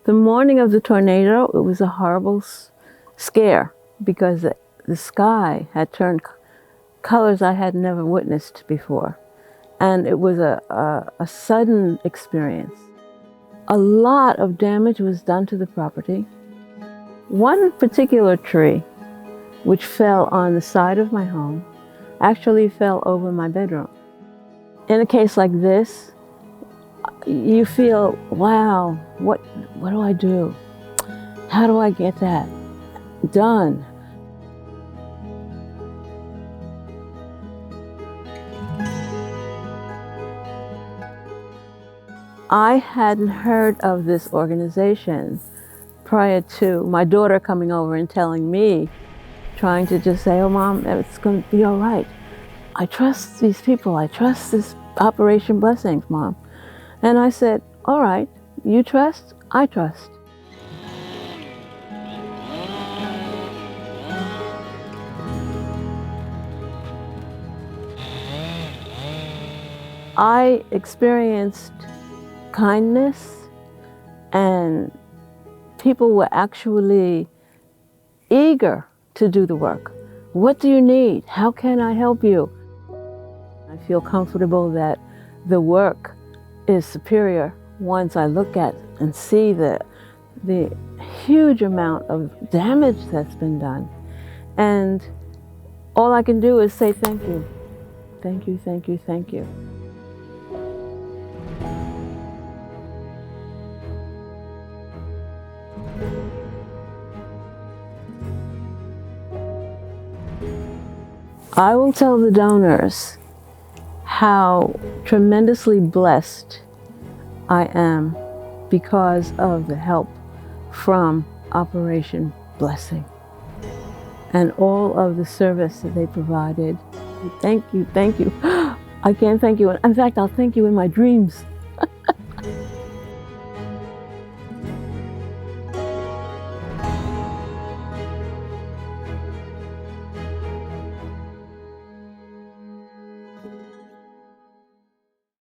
The morning of the tornado, it was a horrible scare because the sky had turned colors I had never witnessed before. And it was a sudden experience. A lot of damage was done to the property. One particular tree, which fell on the side of my home, actually fell over my bedroom. In a case like this, you feel, wow, what do I do? How do I get that done? I hadn't heard of this organization prior to my daughter coming over and telling me, trying to just say, oh, Mom, it's going to be all right. I trust these people. I trust this Operation Blessings, Mom. And I said, all right, you trust, I trust. I experienced kindness, and people were actually eager to do the work. What do you need? How can I help you? I feel comfortable that the work is superior once I look at and see the huge amount of damage that's been done. And all I can do is say thank you. Thank you, thank you, thank you. I will tell the donors how tremendously blessed I am because of the help from Operation Blessing and all of the service that they provided. Thank you, thank you. I can't thank you. In fact, I'll thank you in my dreams.